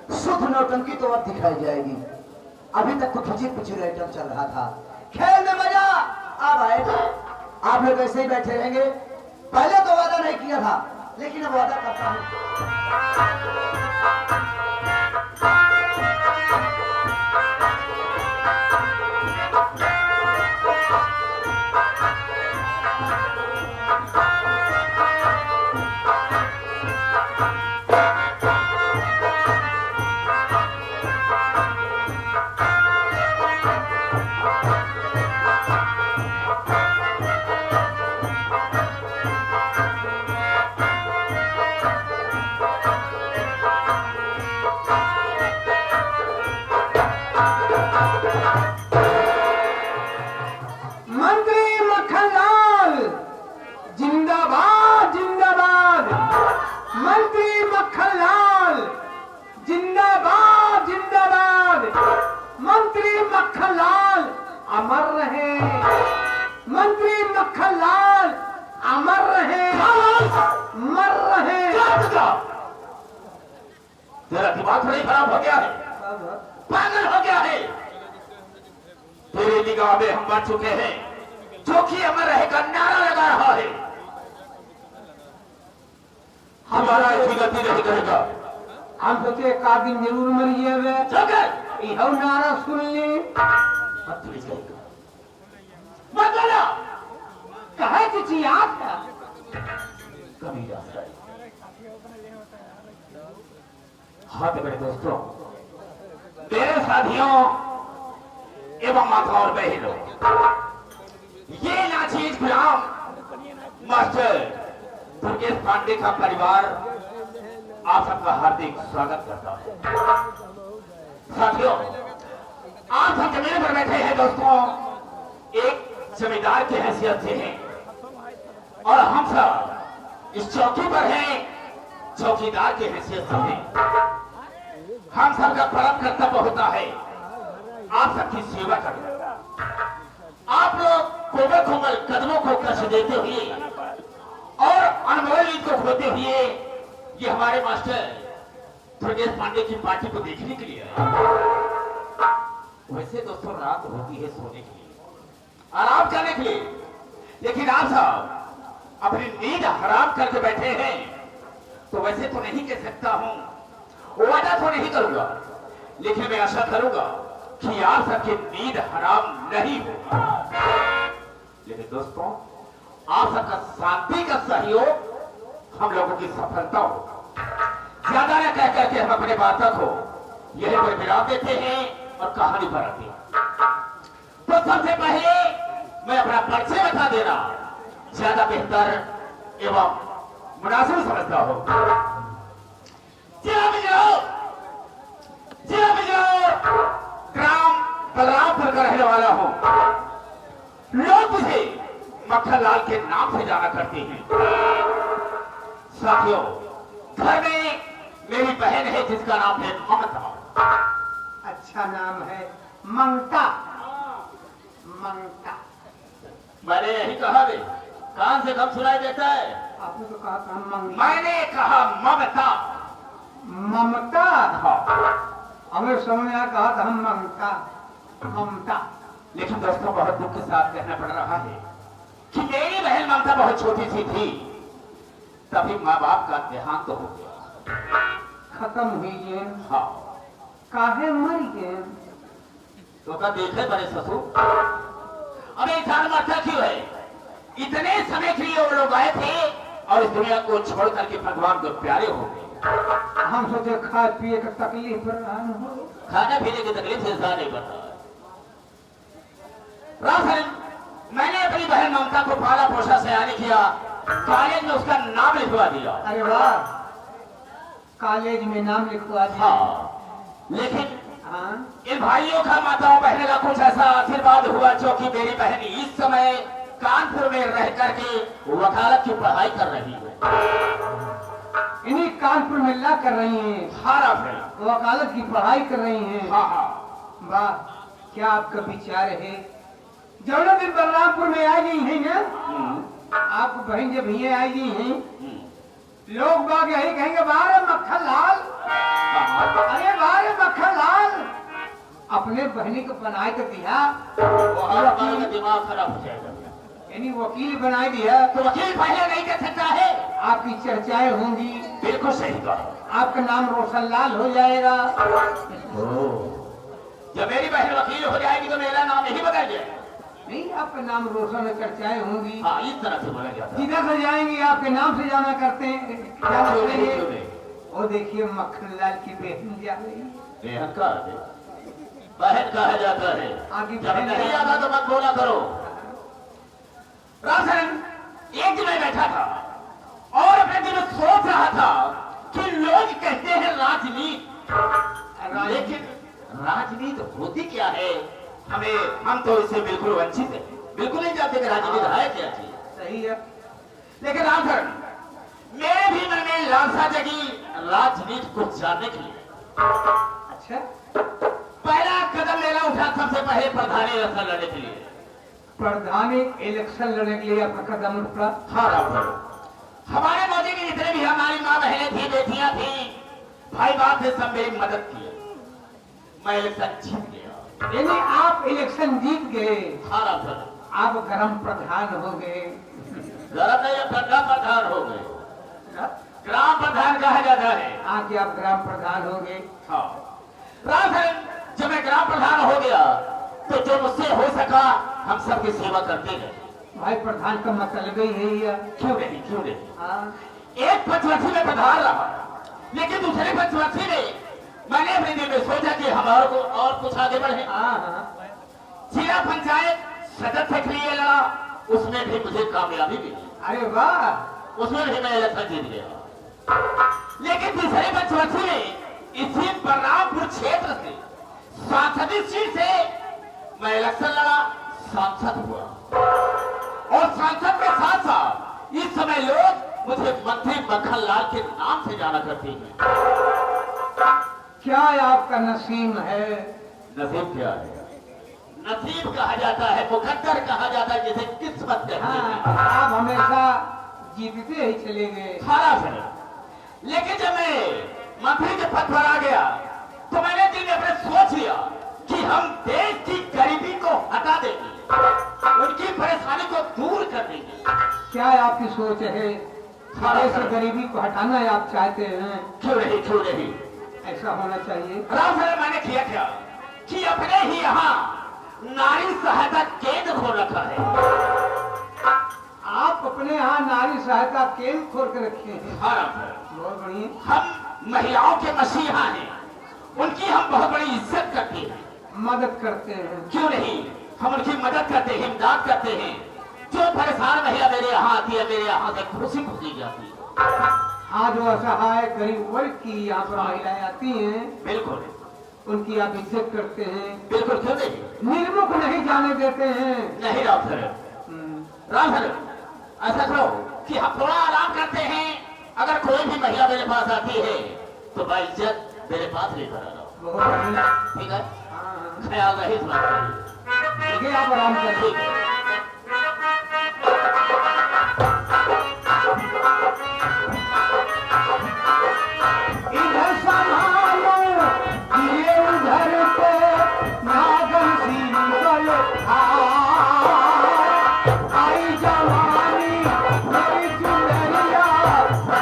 शुद्ध नौटंकी तो अब दिखाई जाएगी। अभी तक तो खिचड़ी पिचड़ी आइटम चल रहा था। खेल में मजा अब आएगा। आप लोग ऐसे ही बैठे रहेंगे। पहले तो वादा नहीं किया था, लेकिन अब वादा करता हूँ। अमर रहे मंत्री मक्खनलाल, अमर रहे मर रहे। तेरा दिमाग थोड़ी खराब हो गया है, पागल हो गया है। तेरे निगाह में हम मर चुके हैं, जो कि अमर रहे का नारा लगा रहा है। हमारा ऐसी गति नहीं करेगा। हम सोचे एक दिन जरूर मरिए वे यह नारा सुन ले। कहे किसी याद था कभी याद है। हाँ तो मेरे दोस्तों, मेरे साथियों एवं माता और बहनों, ये नाचीज गुलाम मास्टर दुर्गेश पांडे का परिवार आप सबका हार्दिक स्वागत करता है। साथियों, आप सब जमीन पर बैठे हैं दोस्तों, एक जमींदार की हैसियत से हैं और हम सब इस चौकी पर हैं चौकीदार की हैसियत से हैं। हम सबका परम कर्तव्य होता है आप सबकी सेवा करना। आप लोग कोमल कोमल कदमों को कष्ट देते हुए और अनमोल ईद को खोते हुए ये हमारे मास्टर दुर्गेश पांडे की पार्टी को देखने के लिए आए। वैसे दोस्तों रात होती है सोने के लिए, आराम करने के लिए, लेकिन आप सब अपनी नींद हराम करके बैठे हैं। तो वैसे तो नहीं कह सकता हूं, वादा तो नहीं करूंगा, लेकिन मैं आशा करूंगा कि आप सबकी नींद हराम नहीं होगा। लेकिन दोस्तों, आप सबका शांति का सहयोग हम लोगों की सफलता होगा। ज्यादा न कह करके हम अपने बातों को यही पर विराम देते हैं और कहानी पर आते हैं। तो सबसे पहले मैं अपना परिचय बता देना ज्यादा बेहतर एवं मुनासिब समझता हूं। ग्राम बलरामपुर का रहने वाला हूं। लोग मुझे मक्खनलाल के नाम से जाना करते हैं। साथियों, घर में मेरी बहन है जिसका नाम है ममता। अच्छा नाम है ममता। ममता मैंने यही कहा रे, कान से कम सुनाई देता है। आपने तो कहा था ममता। मैंने कहा ममता। ममता हाँ, हमें समझ में कहा था हम ममता ममता। लेकिन दोस्तों बहुत दुख के साथ कहना पड़ रहा है कि मेरी बहन ममता बहुत छोटी सी थी, तभी माँ बाप का देहांत तो हो गया। खत्म हुई ये। हाँ, काहे मर गए? तो का देखे बड़े ससुर, अब इंसान मरता क्यों है? इतने समय के लिए वो लोग आए थे और इस दुनिया को छोड़ करके भगवान को प्यारे हो गए। हम सोचे खाए पिए का तकलीफ पर हो। खाने पीने की तकलीफ से इंसान नहीं करता। मैंने अपनी बहन ममता को पाला पोषा सयानी किया, कॉलेज में उसका नाम लिखवा दिया। अरे वाह, कॉलेज में नाम लिखवा दिया। हाँ, लेकिन हाँ, इन भाइयों का माताओं बहनों का कुछ ऐसा आशीर्वाद हुआ जो कि मेरी बहन इस समय कानपुर में रह करके वकालत की पढ़ाई कर रही है। इन्हीं कानपुर में ला कर रही हैं। हाँ, वकालत की पढ़ाई कर रही हैं। हाँ हाँ। वाह, क्या आपका विचार है? जौना दिन बलरामपुर में आ गई है ना, आप बहन जब ये आई गई हैं, लोग बाग यही कहेंगे बाहर मक्खनलाल। अरे अपने बहनी को बनाए तो दिया, वो हमारा दिमाग खराब हो जाएगा। यानी वकील बनाए दिया, तो वकील पहले नहीं कर सकता है? आपकी चर्चाएं होंगी, बिल्कुल सही कहा। आपका नाम रोशनलाल हो जाएगा। जब मेरी बहन वकील हो जाएगी तो मेरा नाम यही बदल जाएगा। नहीं, आपका नाम रोशन, चर्चाएं होंगी, हाँ, इस तरह से बोला जाता है। जिधर से जाएंगे आपके नाम से जाना करते हैं, जाना क्यों करेंगे। नहीं? और देखिए मक्खन लाल की बहन जा रही है। बेहन का है, बहन कहा जाता है। आगे जब बहन नहीं है। आता तो मत बोला करो। राशन एक दिन मैं बैठा था और अपने दिल में सोच रहा था कि लोग कहते हैं राजनीति, लेकिन राजनीति होती क्या है? हम तो इससे बिल्कुल वंचित हैं, बिल्कुल नहीं जानते कि राजनीति है क्या चीज। सही है। लेकिन रामधन, मेरे भी मन में लालसा जगी राजनीति को जानने के लिए। अच्छा, पहला कदम मेरा उठा सबसे पहले प्रधानी इलेक्शन लड़ने के लिए। प्रधानी इलेक्शन लड़ने के लिए आपका कदम उठा। हाँ रामधन, हमारे मोदी के जितने भी हमारी माँ बहनें थी, बेटियां थी, भाई बाप ने सब मेरी मदद की। मैं इलेक्शन जीत गया। यानी आप इलेक्शन जीत गए, हाँ रामधन, आप ग्राम प्रधान हो गए। गरम नहीं, अब ठंडा प्रधान हो गए। ग्राम प्रधान कहा जाता है। आके आप ग्राम प्रधान हो गए। हाँ रामधन, जब मैं ग्राम प्रधान हो गया तो जो मुझसे हो सका हम सबकी सेवा करते गए। भाई प्रधान का मतलब ही है ये। क्यों नहीं, क्यों नहीं। हाँ, एक पंचवर्षी में प्रधान रहा, लेकिन दूसरे पंचवर्षी में मैंने अपने दिल में सोचा कि हमारे को और कुछ आगे बढ़े। हाँ, जिला पंचायत सदस्य के लिए लड़ा, उसमें भी मुझे कामयाबी मिली। अरे वाह, उसमें भी मैं इलेक्शन जीत गया। लेकिन तीसरे पंचवर्षी में इसी बलरामपुर क्षेत्र से सांसदीय सीट से मैं इलेक्शन लड़ा, सांसद हुआ। और सांसद के साथ साथ इस समय लोग मुझे मंत्री मक्खन लाल के नाम से जाना करते हैं। क्या आपका नसीब है? नसीब क्या है? नसीब कहा जाता है, मुकद्दर कहा जाता है, जिसे किस्मत कहते हैं। हाँ, आप हमेशा जीतते ही चले गए। खाना सर, लेकिन जब मैं मंत्री के पद पर आ गया तो मैंने दिल में अपने सोच लिया कि हम देश की गरीबी को हटा देंगे, उनकी परेशानी को दूर कर देंगे। क्या आपकी सोच है? देश से गरीबी को हटाना आप चाहते हैं? क्यों नहीं, क्यों नहीं। ऐसा होना चाहिए। राम सर, मैंने किया क्या कि अपने ही यहाँ नारी सहायता केंद्र खोल रखा है। आप अपने यहाँ नारी सहायता केंद्र खोल के रखे हैं? हाँ राम सर, बहुत बढ़िया। हम महिलाओं के मसीहा हैं, उनकी हम बहुत बड़ी इज्जत करते हैं। मदद करते हैं। क्यों नहीं, हम उनकी मदद करते हैं, इमदाद करते हैं। जो परेशान महिला मेरे यहाँ आती है, मेरे यहाँ से खुशी खुशी जाती है। हाँ, जो असहाय गरीब वर्ग की यहाँ पर महिलाएं आती हैं, बिल्कुल, उनकी आप इज्जत करते हैं, बिल्कुल, क्यों नहीं। निर्मुख नहीं जाने देते हैं। नहीं राम सर, राम सर, ऐसा करो कि हम थोड़ा आराम करते हैं। अगर कोई भी महिला मेरे पास आती है तो मैं इज्जत मेरे पास लेकर आ रहा हूँ। बहुत बढ़िया। ठीक है, हाँ, ख्याल रहे इस बात का। ठीक है, आप आराम करें। ठीक है। इधर संभालो, ये उधर को नागन सिंगल आई जवानी मेरी चुनरिया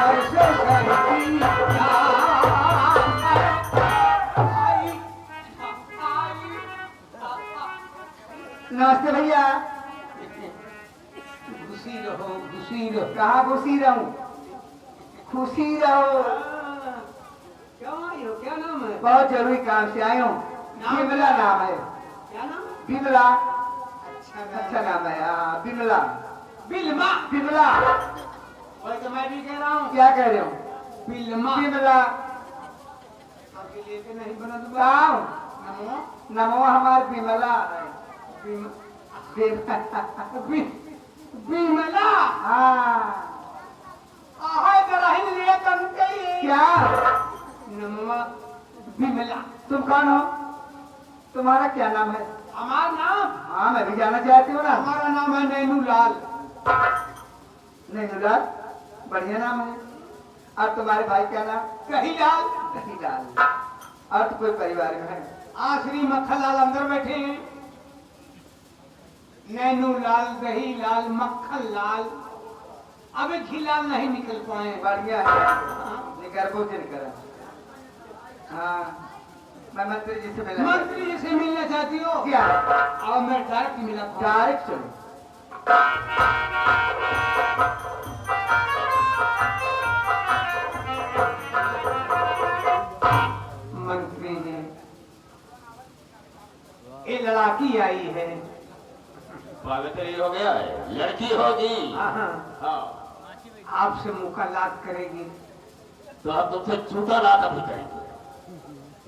ऐसे करती नमस्ते भैया। घुसी रहो, घुसी रहो। कहाँ घुसी रहूं? खुशी रहो। क्यों आई हो? क्या नाम है? बहुत जरूरी काम से आई हूँ। बिमला नाम है। क्या नाम? बिमला। अच्छा नाम है। हाँ, बिमला। बिलमा। बिमला। वही तो मैं भी कह रहा हूँ। क्या कह रहे हो? बिलमा। बिमला। आपके लिए तो नहीं बना दूंगा। नमो। नमो हमारे बिमला है। बिमला। हाँ। क्या? नमवा बिमला। तुम कौन हो? तुम्हारा क्या नाम है? हमारा नाम? हाँ, मैं भी जानना चाहती हूँ ना। हमारा नाम है नैनूलाल। नैनूलाल, बढ़िया नाम है। और तुम्हारे भाई क्या नाम? कहीलाल। कहीलाल। और तो कोई परिवार में है? आखिरी मक्खन लाल अंदर बैठे हैं। नैनू लाल, दही लाल, मक्खन लाल, अबे घी लाल नहीं निकल पाए। बढ़िया है, निकर को जिन करा। हाँ, मैं मंत्री जी से मिला। मंत्री जी से मिलना चाहती हो? क्या? और मैं डायरेक्ट मिला था। डायरेक्ट चलो। मंत्री जी, ये लड़ाकी आई है। पागल हो गया है, लड़की होगी। हाँ, हाँ, आपसे मुलाकात करेगी। तो हम तुमसे जूता लात अभी करेंगे।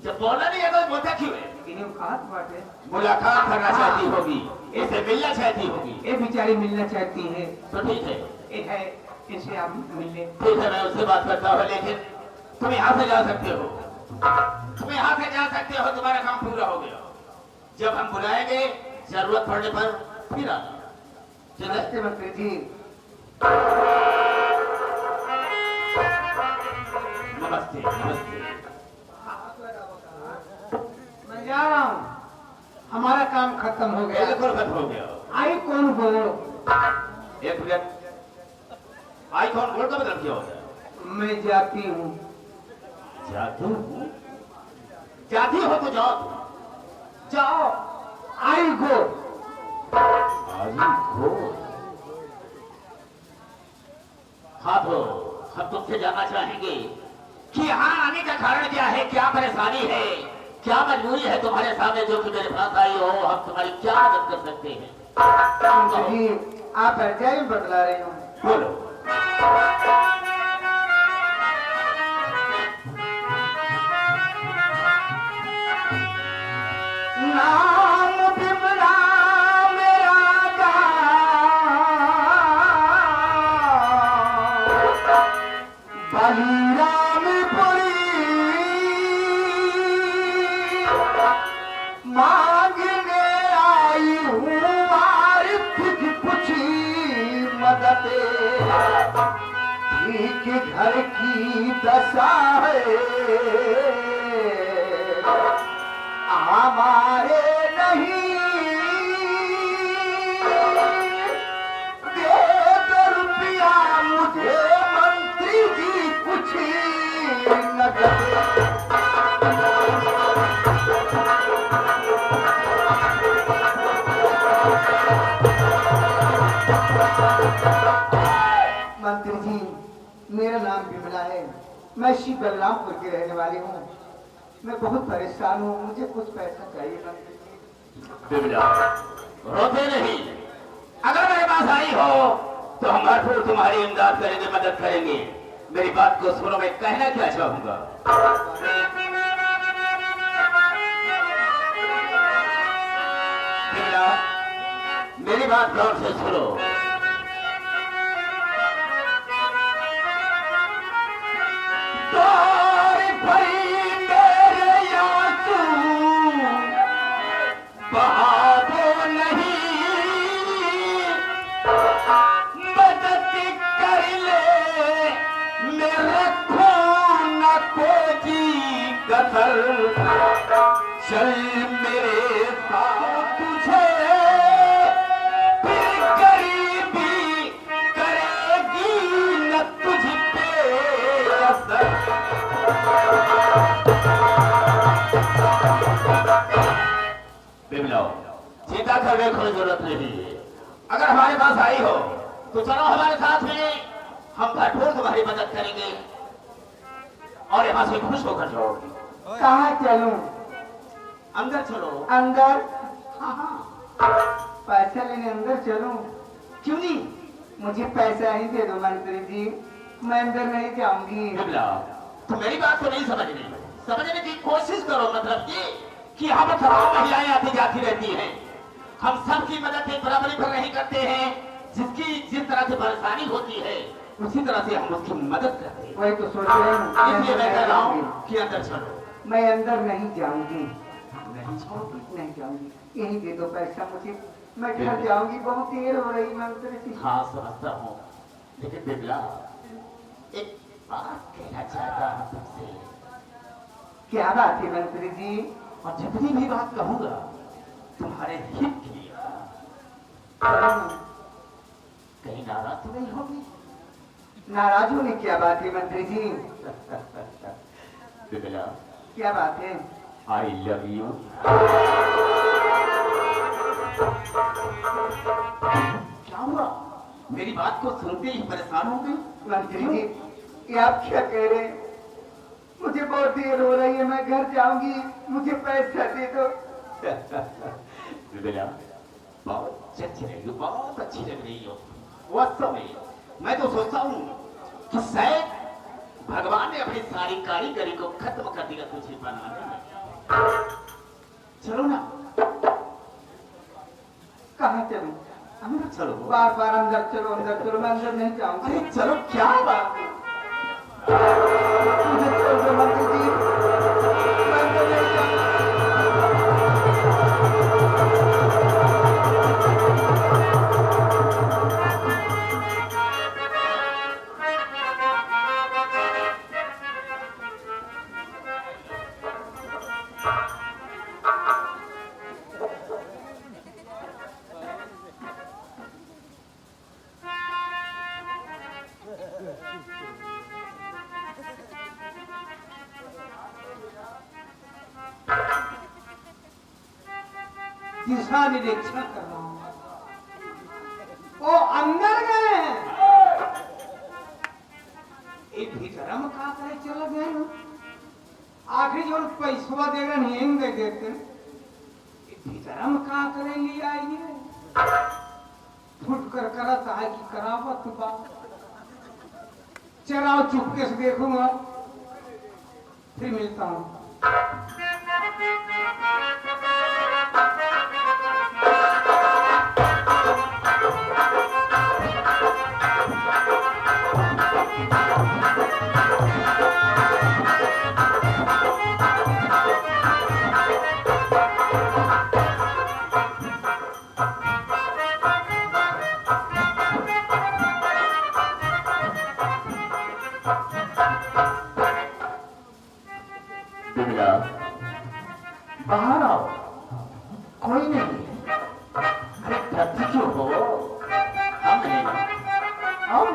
जब बोलना नहीं है तो बोलता क्यों है? इन्हें कहा बाटे मुलाकात करना चाहती होगी, इसे मिलना चाहती होगी। ये बेचारी मिलना चाहती है। तो ठीक है, ये है, इसे आप मिल ले। ठीक है, मैं उससे बात करता हूँ, लेकिन तुम यहाँ से जा सकते हो। तुम यहाँ से जा सकते हो, तुम्हारा काम पूरा हो गया। जब हम बुलाएंगे, जरूरत पड़ने पर फिर आना। ठीक है? नमस्ते मंत्री जी। नमस्ते नमस्ते। मैं जा रहा हूँ, हमारा काम खत्म हो गया। बिल्कुल खत्म हो गया। आई कौन बोलो? एक मिनट, आई कौन बोल का मतलब क्या होता है? मैं जाती हूँ। जाती हूँ? जाती हो तो जाओ। जाओ। आई गो। हाँ, तो हम तुमसे जानना चाहेंगे कि यहाँ आने का कारण क्या है, क्या परेशानी है, क्या मजबूरी है तुम्हारे सामने जो कि मेरे पास आई हो। हम तुम्हारी क्या मदद कर सकते हैं? मंत्री जी, आप अर्जाई बतला रहे हो। बोलो। नाम बिमला मेरा बलिरामपुरी मांगने आई हूँ आर्थिक कुछ मदद। ठीक घर की दशा है, हमारे नहीं। दे दो रुपया मुझे मंत्री जी कुछ नगद। मंत्री जी, मेरा नाम बिमला है। मैं श्री बलरामपुर की रहने वाली हूँ। मैं बहुत परेशान हूँ, मुझे कुछ पैसा चाहिए मंत्री जी। बिमला, रोते नहीं। अगर मेरे पास आई हो तो हम भरपूर तुम्हारी इमदाद करेंगे, मदद करेंगे। मेरी बात को सुनो, मैं कहना क्या चाहूंगा। बिमला, मेरी बात गौर से सुनो। तोरी भरी मेरे आंसू बहा दो नहीं, मदद कर ले मेरे खून को जी कतर। चल मेरे साथ तुझे फिर गरीबी करेगी न तुझ पे असर। बिमला, चिंता करने की कोई जरूरत नहीं है। अगर हमारे पास आई हो तो चलो हमारे साथ में, हम भरपूर तुम्हारी मदद करेंगे और यहाँ से खुश होकर जाओगी। कहाँ चलूं? अंदर चलो। अंदर? हाँ हाँ, पैसा लेने अंदर चलूं? क्यों नहीं? मुझे पैसा ही दे दो मंत्री जी, मैं अंदर नहीं जाऊंगी। बिमला, तुम मेरी बात को नहीं समझने की कोशिश करो। मतलब कि यहाँ पर तमाम महिलाएं आती जाती रहती हैं। हम सबकी मदद एक बराबरी पर नहीं करते हैं। जिसकी जिस तरह से परेशानी होती है उसी तरह से हम उसकी मदद करते हैं। वही तो सोच रही हूँ, इसलिए मैं कह रहा हूँ कि अंदर चलो। मैं अंदर नहीं जाऊंगी। नहीं छोड़ोगी? नहीं जाऊंगी, यही दे दो पैसा मुझे, मैं घर जाऊंगी। बहुत देर हो रही मंत्री जी। हाँ, समझता हूँ, लेकिन बिमला, एक बात कहना चाहता हूँ तुमसे। क्या बात है मंत्री जी? और जितनी भी बात कहूंगा तुम्हारे हित की। कहीं नाराज तो नहीं होगी? नाराज होने क्या बात है मंत्री जी? बिमला, क्या बात है? I love you. क्या हुआ? मेरी बात को सुनते ही परेशान हो गई? मंत्री जी, ये आप क्या कह रहे हैं? मुझे बहुत देर हो रही है, मैं घर जाऊंगी, मुझे पैसा दे दो। बिमला, बहुत अच्छी लग रही हो, बहुत अच्छी लग रही हो। वास्तव में मैं तो सोचता हूँ कि शायद भगवान ने अपनी सारी कारीगरी को खत्म कर दिया तुझे बनाने में। चलो ना। कहाँ चलूं? अंदर चलो। बार बार अंदर चलो, अंदर चलो। मैं अंदर नहीं जाऊंगी। अरे चलो, क्या बात है? मुझे छोड़ दो मंत्री जी, मैं अंदर नहीं जाऊंगी। दिशा निरीक्षण कर रहा हूँ। वो अंदर गए हैं। ये भीतर में का करे चल गए ना। आखिरी जो पैसवा देगा नहीं दे देते। ये भीतर में का करे ले आइए। फुट कर करता है कि करावत बात। चलाओ, चुपके से देखूंगा, फिर मिलता हूँ। बिमला, बाहर आओ, कोई नहीं। अरे डरती क्यों हो? हम नहीं ना, आओ।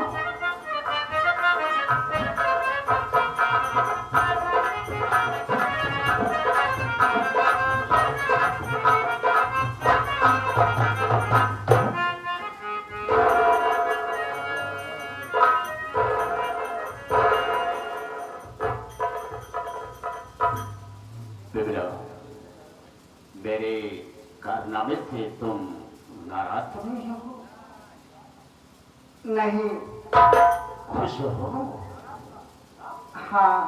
बिमला, मेरे कारनामे से तुम नाराज तो नहीं हो? नहीं। खुश हो? हाँ।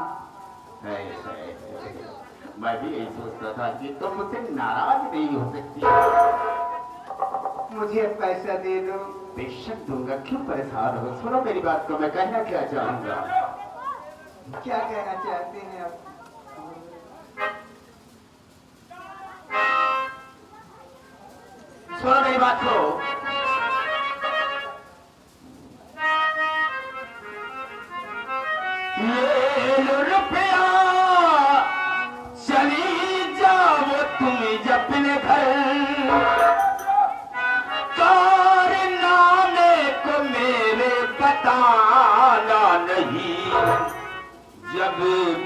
मैं भी यही सोचता था कि तुम मुझसे नाराज नहीं हो सकती। मुझे पैसा दे दो। बेशक दूंगा, क्यों परेशान हो? सुनो मेरी बात को, मैं कहना क्या चाहूंगा। क्या कहना चाहते हैं आप? सुनो मेरी बात को। ले लो रुपया, चली जाओ तुम अपने घर। कारनामे को मेरे बताना नहीं, जब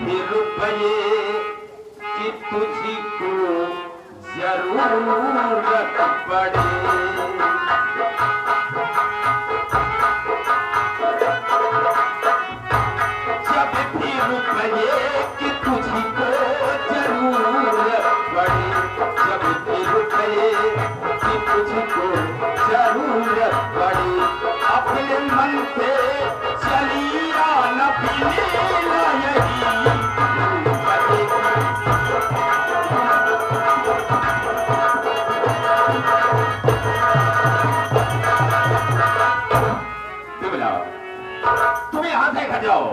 भी रुपये की तुझको जरूरत पड़े। जब भी रुपये की तुझको जरूरत पड़े, जब भी रुपये की तुझको जरूरत पड़े, अपने मन से चली आना पीने यही। तुम यहां से घर जाओ,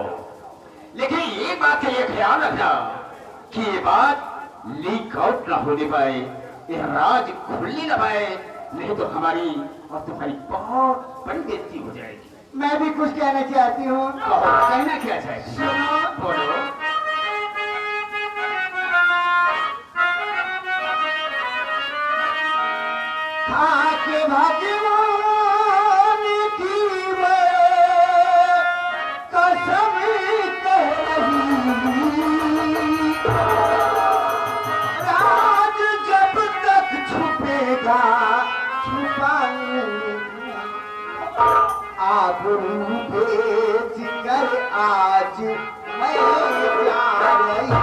लेकिन ये बात का ये ख्याल रखना कि ये बात लीक आउट ना होने पाए, ये राज खुलने न पाए, नहीं तो हमारी और तुम्हारी बहुत बड़ी बेइज्जती हो जाएगी। मैं भी कुछ कहना चाहती हूँ। कहो, कहना क्या चाहती हो? सुनो। बोलो। आके भगवान की मैं कसम कह रही, राज जब तक छुपेगा छुपाएंगे, आबरू बेच कर आज मैं जा रही।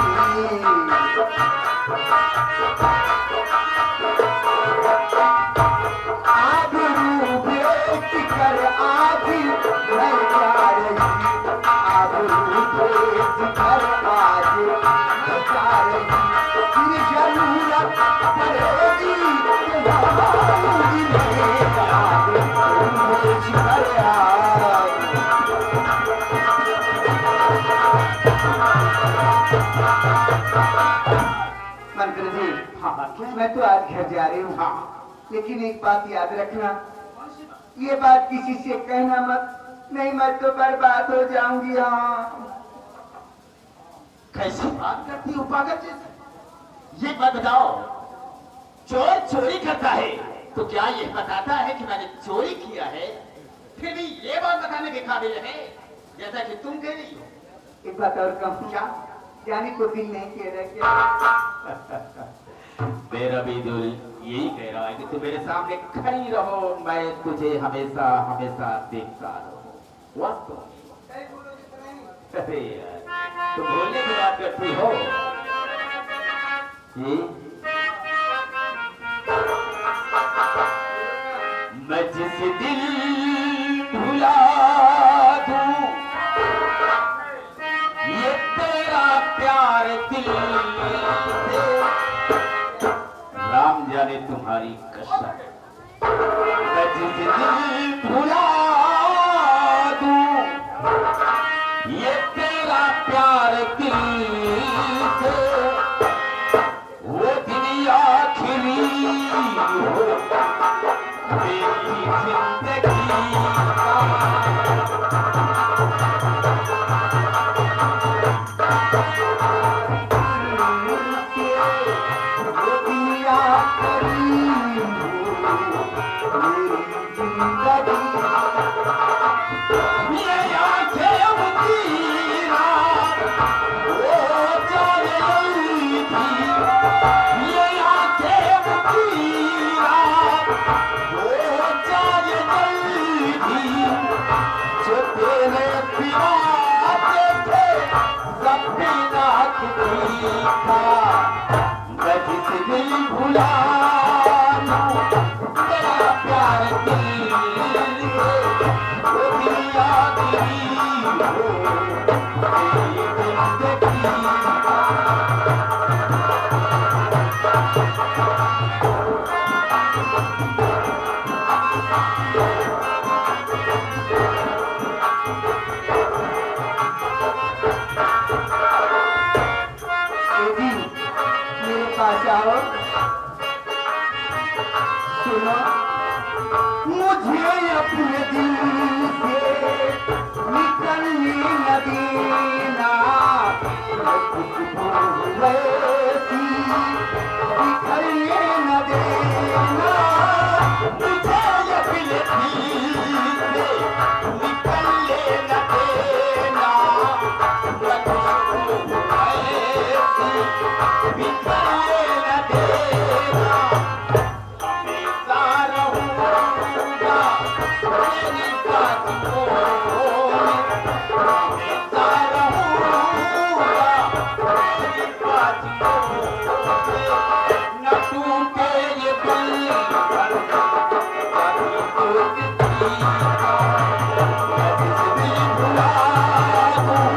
आबरू बेच कर आज मैं जा रही, आबरू बेच कर आज मैं जा रही। फिर जरूरत पड़ेगी तुम्हारी मेरा, आबरू बेच कर आज। मंत्री जी, हाँ क्या मैं तो आज घर जा रही हूँ, हाँ लेकिन एक बात याद रखना, ये बात किसी से कहना मत, नहीं मैं तो बर्बाद हो जाऊंगी। हाँ कैसी बात करती हो पागल जैसे? ये बात बताओ, चोर चोरी करता है तो क्या ये बताता है कि मैंने चोरी किया है? फिर भी ये बात बताने के काबिल है जैसा कि तुम कह रही हो। एक बात और कहूँ, क्या? जाने को दिल नहीं कह रहा क्या? मेरा भी दिल यही कह रहा है कि तू मेरे सामने खड़ी रहो, मैं तुझे हमेशा हमेशा देखता रहूं। वास्तव में अरे यार, तुम बोलने की बात करती हो। मैं जिस दिल भुला दूं, ये तेरा प्यार दिल से, राम जाने तुम्हारी कसम। मैं जिस दिल भुला दूं, ये तेरा प्यार दिल से, वो दिन आखिरी हो मेरी जिंदगी का। भुला तेरा प्यार दिल से, वो दिल आखिरी हो मेरी जिंदगी का। मेरे पास आओ, सुनो, मुझे अपने दिल से निकलने न देना, वैसी बिखरने न देना, मुझे अपने दिल से निकलने न देना, मैं खुशबू ऐसी बिखरने न देना। हमेशा रहूंगा तेरी बातों में, हमेशा रहूंगा तेरी बातों में। न टूटे ये बंधन कभी दोस्ती का। मैं जिस दिल भुला दूं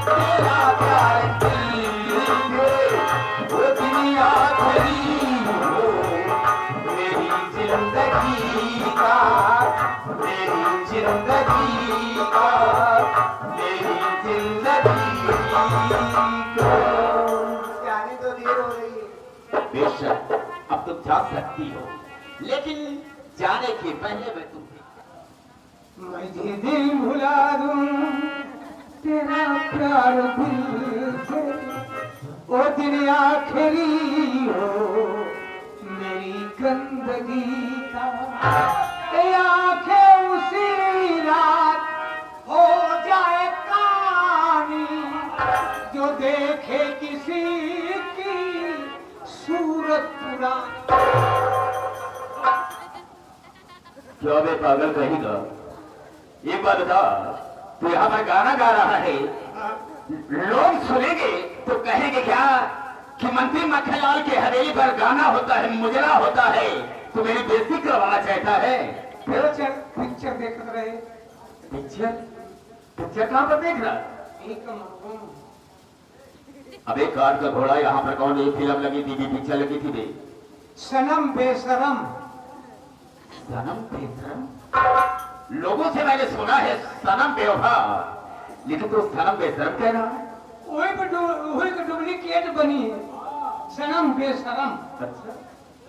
तेरा प्यार दिल से, वो दिन आखिरी हो मेरी जिंदगी का, मेरी जिंदगी का, मेरी जिंदगी का। जाने तो देर हो रही है। बेशक अब तुम जा सकती हो, लेकिन जाने के पहले मैं तुम्हें मैं ये दिल भुला दूं तेरा प्यार दिल से, वो दिन आखिरी हो मेरी गंदी जिंदगी का ये आंखें उसी रात हो जाए कहानी जो देखे किसी की सूरत पुरानी। क्यों बे पागल कहेगा? ये बात बता, तू यहाँ पर गाना गा रहा है, लोग सुनेंगे तो कहेंगे क्या कि मंत्री मक्खनलाल के हवेली पर गाना होता है, मुजरा होता है, तो मेरी बेइज्जती करवाना चाहता है। पिक्चर देख रहे। पिक्चर? पिक्चर कहाँ पर देख रहा? अबे कार का घोड़ा, यहाँ पर कौन एक फिल्म लगी थी, पिक्चर लगी थी बे? सनम बेशरम। सनम बेशरम? लोगों से मैंने सुना है सनम बेवफा, लेकिन तो सनम बेशरम कह रहा है। वही का डुप्लीकेट बनी है, सनम बेशरम। अच्छा,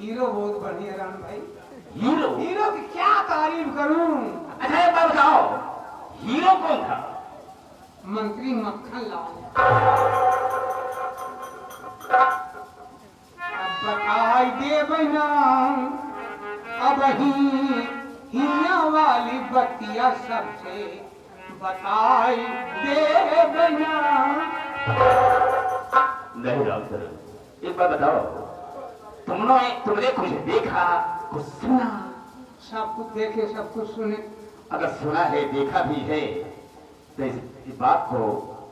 हीरो बहुत बढ़िया राम भाई। हीरो? हीरो की क्या तारीफ करूं। अच्छा एक बात बताओ, हीरो कौन था? मंत्री मक्खनलाल। अब बताई दे बना अब हिया वाली बतिया सबसे बताई दे बना। नहीं राम सर, एक बात बताओ, तुमने कुछ देखा, कुछ सुना? सब कुछ देखे, सब कुछ सुने। अगर सुना है, देखा भी है, तो इस बात को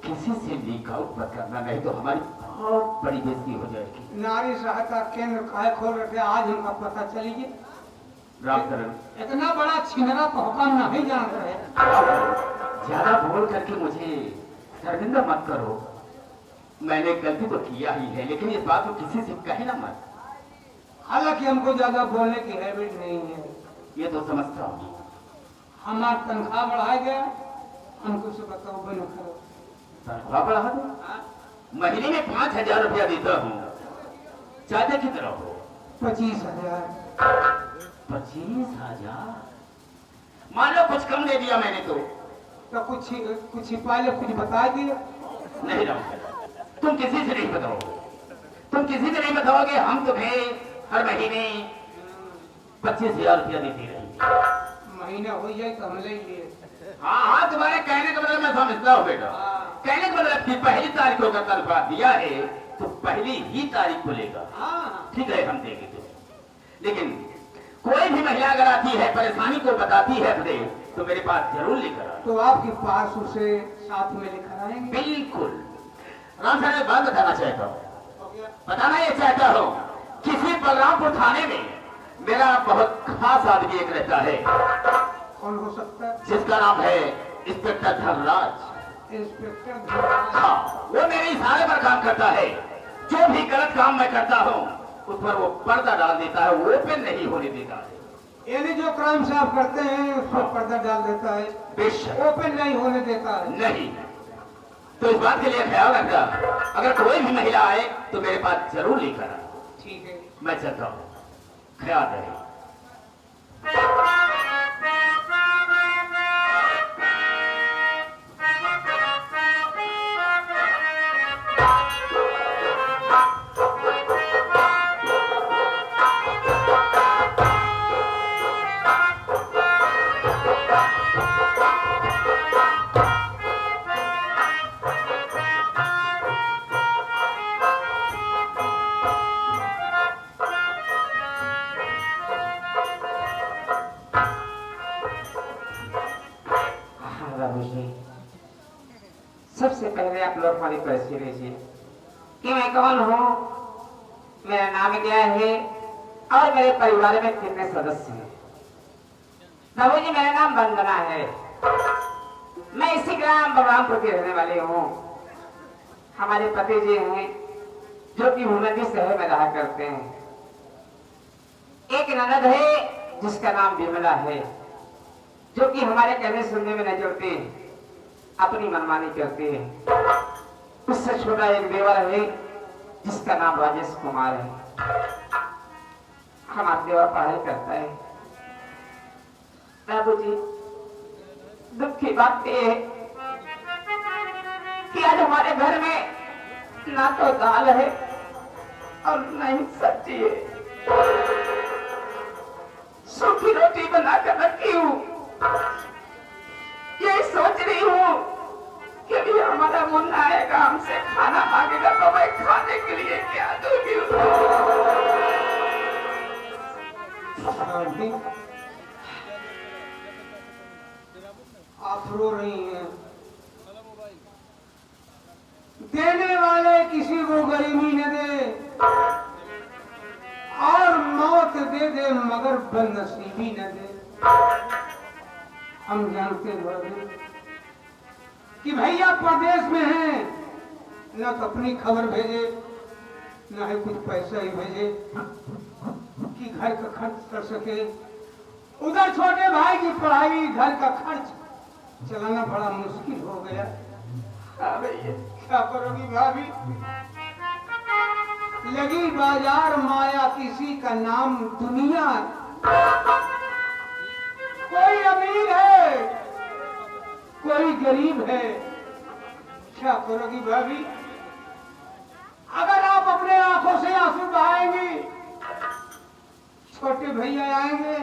किसी से लीक आउट मत करना, नहीं तो हमारी बहुत बड़ी बेइज्जती हो जाएगी। नारी सहायता केंद्र काहे खोल रखे, आज हमका पता चलिए। रामचरण, इतना बड़ा छिनरा तो हम नहीं जान रहे। ज्यादा बोल करके मुझे शर्मिंदा मत करो। मैंने गलती तो किया ही है, लेकिन इस बात को किसी से कहे ना मत। हालांकि हमको ज्यादा बोलने की हैबिट नहीं है। ये तो समझता हूँ। हमारा तनख्वाह बढ़ाया गया, हमको से बताओ बनो करो। तनख्वाह बढ़ा दो? महीने में 5,000 रुपया देता हूँ, चाहते कितना हो? 25,000। 25,000? मान लो कुछ कम दे दिया मैंने तो कुछ छिपा ले, कुछ बता दिए। नहीं राम, तुम किसी से नहीं बताओगे, तुम किसी से नहीं बताओगे। हम तुम्हें हर महीने 25,000 रुपया देती रहेंगे। महीना हो जाए तो हम ले लिए। हाँ हाँ, तुम्हारे कहने का मतलब मैं समझता हूँ बेटा। कहने का मतलब कि पहली तारीख को अगर तनख्वाह दिया है तो पहली ही तारीख को लेगा। ठीक है, हम देंगे तुम्हें। लेकिन कोई भी महिला अगर आती है, परेशानी को बताती है अपने, तो मेरे पास जरूर लेकर आए। तो आपके पास उसे साथ में लेकर आएंगे? बिल्कुल। राम साहब, एक बात बताना चाहता हूँ, बताना ये चाहता हूँ, किसी बलरामपुर थाने में मेरा बहुत खास आदमी एक रहता है। कौन हो सकता है? जिसका नाम है इंस्पेक्टर धनराज। इंस्पेक्टर धनराज? हाँ, वो मेरे इशारे पर काम करता है। जो भी गलत काम मैं करता हूँ उस पर वो पर्दा डाल देता है, वो ओपन नहीं होने देता है। यानी जो क्राइम से आप करते हैं उस पर पर्दा डाल देता है, बेशक ओपन नहीं होने देता है। नहीं। तो इस बात के लिए ख्याल रखना, अगर कोई भी महिला आए तो मेरे पास जरूर लेकर आए। ठीक है, मैं चलता हूँ, ख्याल रहे। सबसे पहले आप लोग हमारी परिचय लीजिए कि मैं कौन हूँ, मेरा नाम क्या है और मेरे परिवार में कितने सदस्य हैं। बाबू जी, मेरा नाम वंदना है, मैं इसी ग्राम बलरामपुर के रहने वाली हूँ। हमारे पति जी हैं जो कि भूमंडी शहर में रहा करते हैं। एक ननद है जिसका नाम विमला है, जो कि हमारे कहने सुनने में नहीं जुड़ती, अपनी मनमानी करती है। उससे छोटा एक देवर है जिसका नाम राजेश कुमार है। हमारा देवर पढ़ाई करता है। बाबू जी, दुख की बात यह है कि आज हमारे घर में ना तो दाल है और ना ही सब्जी है। सूखी रोटी बनाकर रखी हूँ। यही सोच रही हूँ कि भी हमारा मुन्ना आएगा, हमसे खाना मांगेगा तो मैं खाने के लिए क्या दूंगी उसको। शांति, आप रो रही हैं। देने वाले किसी को गरीबी न दे और मौत दे दे मगर बदनसीबी न दे। हम जानते हैं कि भैया प्रदेश में हैं, न तो अपनी खबर भेजे न है कुछ पैसा ही भेजे कि घर का खर्च कर सके। उधर छोटे भाई की पढ़ाई, घर का खर्च चलाना बड़ा मुश्किल हो गया। हाँ भैया, क्या करोगी भाभी? लगी बाजार माया, किसी का नाम दुनिया। कोई अमीर है, कोई गरीब है। क्या करोगी भाभी? अगर आप अपने आंखों से आंसू बहाएंगी, छोटे भैया आएंगे,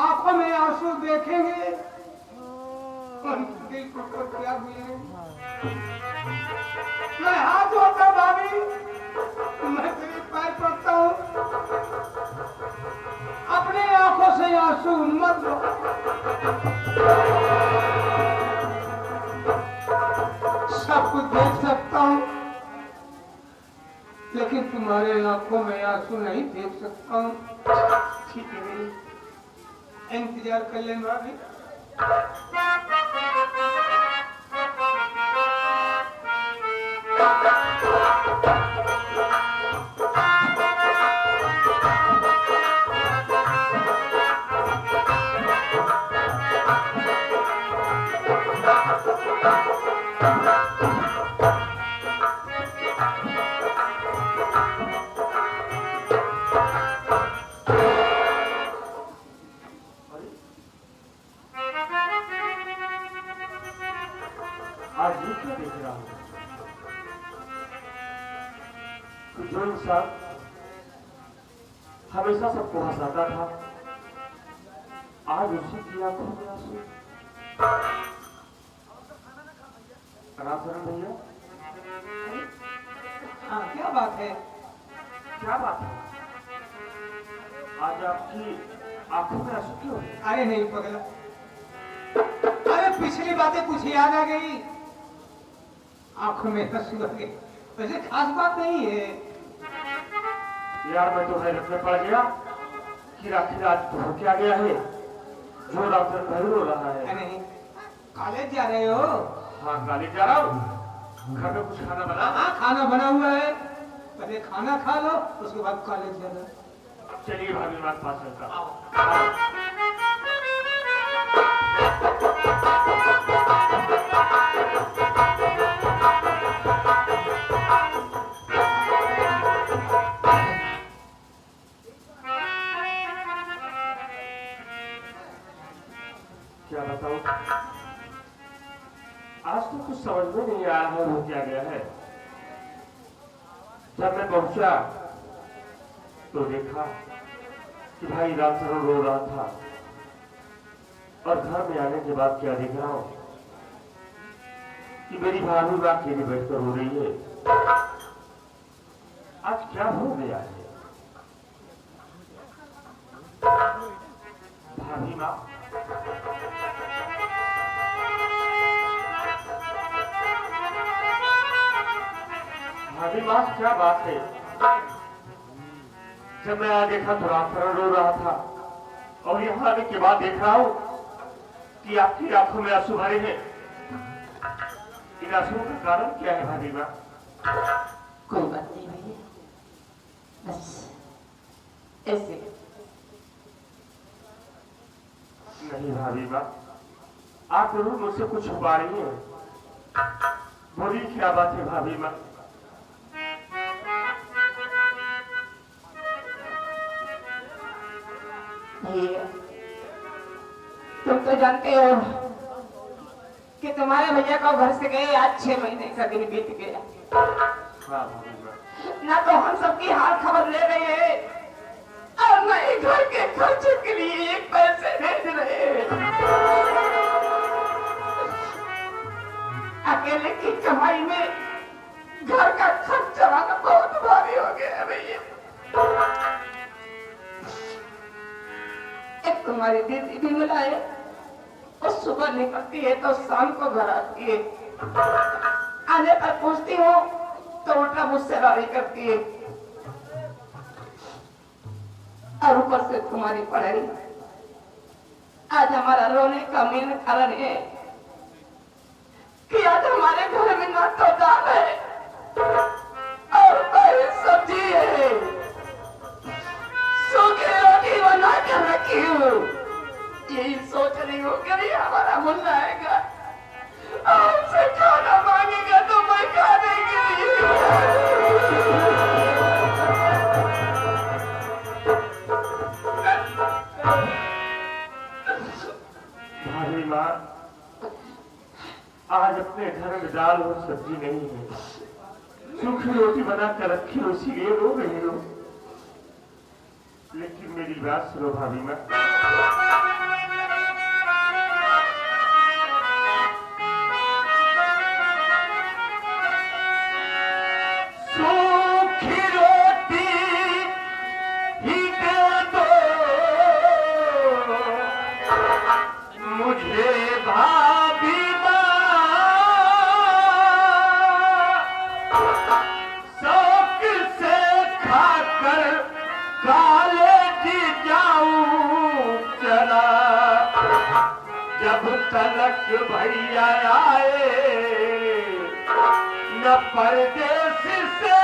आंखों में आंसू देखेंगे, दिल को क्या बोलेंगे? मैं हाथ धोता भाभी, मैं तेरे पैर पड़ता हूँ, अपने आंखों से आंसू मत लो। सब कुछ देख सकता हूँ, लेकिन तुम्हारे आंखों में आंसू नहीं देख सकता हूँ। ठीक है मेरी, इंतजार कर लें भाभी। आज ये क्या देख रहा हूँ कि जो इंसान हमेशा सबको हंसाता था, आज उसी की आंखों में आंसू। रामचरण भैया, हाँ, क्या बात है? क्या बात है? आज आपकी आंखों में आंसू क्यों है? अरे नहीं पगला, अरे पिछली बातें कुछ याद आ गई, आंखों में आंसू आ गए। वैसे खास बात नहीं है। यार मैं तो हैरत में पड़ गया कि आखिर आज तो हो क्या गया है जो रामचरण भाई रो रहा है। अरे नहीं, कॉलेज जा रहे हो? हाँ, कॉलेज जा रहा हूँ। घर में कुछ खाना बना? हाँ, खाना बना हुआ है, पहले खाना खा लो, उसके बाद कॉलेज जाना। चलिए भाभी, बात पास चलता। क्या बताऊं, आज तो कुछ समझ में नहीं आ रहा है वो क्या गया है। जब मैं पहुंचा तो देखा कि भाई रामचरण रो रहा था, और घर में आने के बाद क्या देख रहा हूं कि मेरी भाभी मां अकेली बैठकर रो रही है। आज क्या हो गया है? भाभी मां, भाभी मां, क्या बात है? जब मैं यहाँ देखा तो रामचरण रो रहा था, और यहाँ आने के बाद देख रहा हूं कि आपकी आंखों में आंसू भरे हैं। इन आंसुओं का कारण क्या है भाभी मां? कोई बात नहीं भैया, बस ऐसे। नहीं भाभी मां, आप जरूर मुझसे कुछ छुपा रही हैं। बोलिए, क्या बात है भाभी मां? भैया, तुम तो जानते हो कि तुम्हारे भैया को घर से गए आज 6 महीने का दिन बीत गया। हाँ भाभी मां, ना तो हम सबकी हाल खबर ले रहे हैं और न ही घर के खर्च के लिए एक पैसे भेज रहे हैं। अकेले की कमाई में घर का खर्च चलाना बहुत भारी हो गया है भैया। एक तुम्हारी दीदी भी मिला है, वो सुबह निकलती है तो शाम को घर आती है। आने पर पूछती हूँ तो उल्टा मुझसे लड़ाई करती है। और ऊपर से तुम्हारी पढ़ाई। आज हमारा रोने का मेन कारण है कि आज हमारे घर में ना तो दाल है और कोई सब्जी है। सूखी रोटी बना कर रखी हूँ। यही सोच रही हूँ कि हमारा मुन्ना आएगा और उनसे खाना मांगेगा तो मैं खाने के लिए। भाभी माँ, आज अपने घर में दाल और सब्जी नहीं है, सूखी रोटी बना कर रखी हो, इसीलिए रो रही हो। लेकिन मेरी बात सुनो भाभी माँ, सूखी रोटी ही दे दो मुझे भाभी शौक से खाकर कॉलेज जाऊं चला। जब तलक भैया आए न परदेश से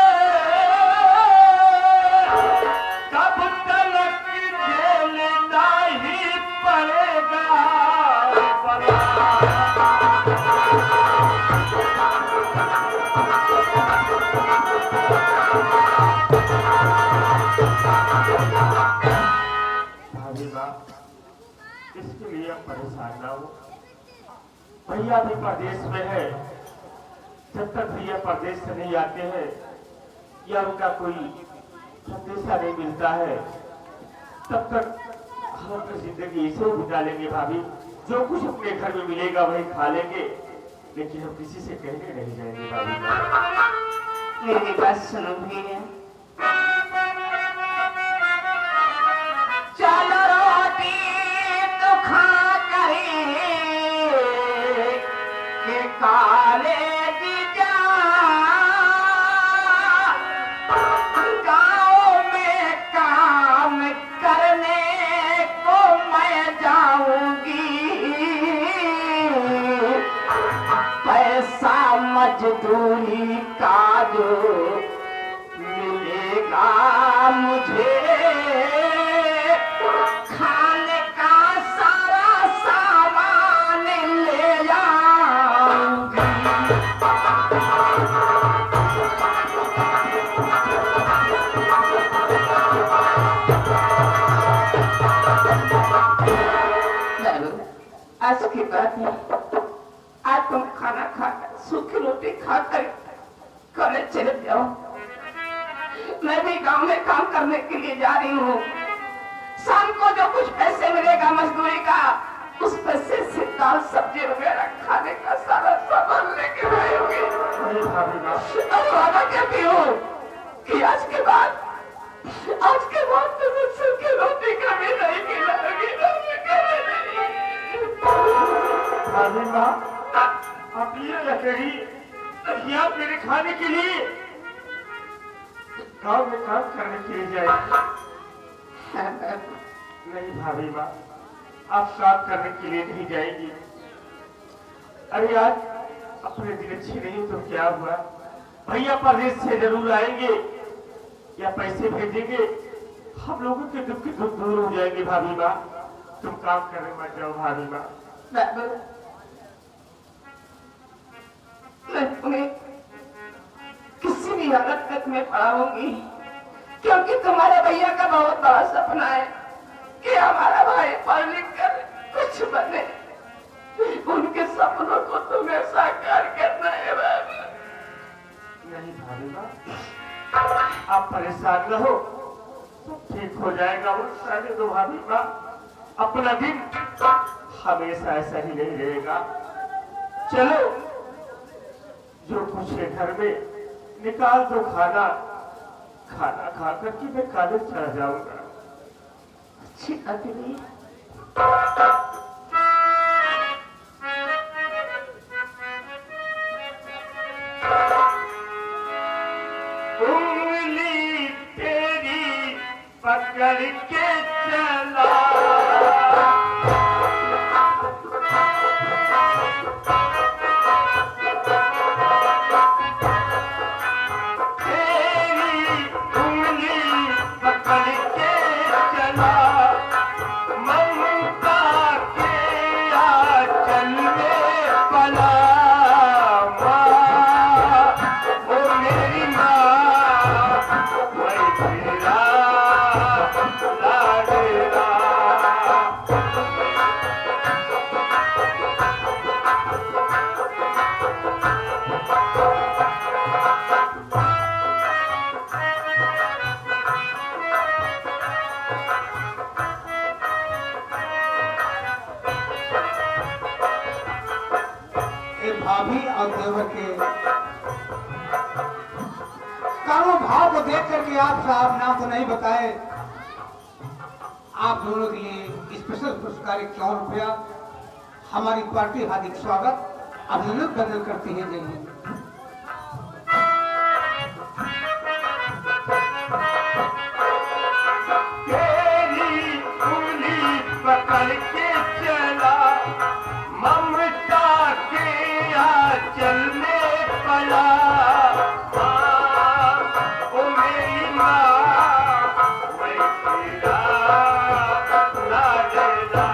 तब तलक झेलना ही पड़ेगा बला। भाभी माँ, इसके लिए आप परेशान ना हो। भैया भी प्रदेश में है, जब तक भैया प्रदेश से नहीं आते हैं या उनका कोई संदेशा नहीं मिलता है, तब तक हम अपनी जिंदगी इसे बिता लेंगे भाभी। जो कुछ अपने घर में मिलेगा वही खा लेंगे, लेकिन हम किसी से कहने नहीं जाएंगे भाभी। मेरी बात सुनो भैया, चलो रोटी तो खा करे के कॉलेज जा। गाँव में काम करने को मैं जाऊंगी। पैसा मजदूरी का जो मिलेगा मुझे, खाने का सारा सामान ले जाऊंगी। आज की बात है, आज तुम खाना खाकर सूखी रोटी खाकर कॉलेज चले जाओ। मैं भी गांव में काम करने के लिए जा रही हूँ। शाम को जो कुछ पैसे मिलेगा मजदूरी का, उस पैसे से दाल सब्जी वगैरह खाने का सारा सामान लेके आएंगे। अरे भाभी माँ, अब वादा करती हूँ कि आज के बाद तो मैं सूखी रोटी कभी नहीं खिलाऊंगी। भाभी माँ, आप ये न कही कि आप मेरे खाने के लिए गाँव में काम करने के लिए जाएंगे। नहीं भाभी माँ, आप काम करने के लिए नहीं जाएंगी। अरे आज अपने दिन अच्छे नहीं तो क्या हुआ, भैया प्रदेश से जरूर आएंगे या पैसे भेजेंगे, हम लोगों के दुख की दुख दूर हो जाएंगे। भाभी माँ, तुम काम करने मत जाओ भाभी माँ। मैं तुम्हें किसी भी हालत में पढ़ाऊंगी, क्योंकि तुम्हारे भैया का बहुत बड़ा सपना है कि हमारा भाई पढ़ लिख कर कुछ बने। उनके सपनों को तुम्हें साकार करना है बाबू। नहीं भाभी माँ, आप परेशान न हो, ठीक हो जाएगा वो सारे दो भाभी माँ। अपना दिन हमेशा ऐसा ही नहीं रहेगा। चलो जो कुछ है घर में निकाल दो खाना, खाना खा करके मैं कॉलेज चला जाऊंगा। अच्छी अतिथि उंगली तेरी पकड़ के चला, तेरी उंगली पकड़ के चला, ममता के आंचल में पला। माँ ओ मेरी माँ, मैं तेरा लाडला। एक भाभी और देवर के कानों भाव को देख करके आप साहब नाम तो नहीं बताए, आप दोनों के लिए स्पेशल पुरस्कार 51 रुपया हमारी पार्टी हार्दिक स्वागत अभिनंदन बदल करती है। जय तेरी उंगली पकड़ के चला, ममता के आंचल में पला। माँ ओ मेरी माँ, मैं तेरा लाडला।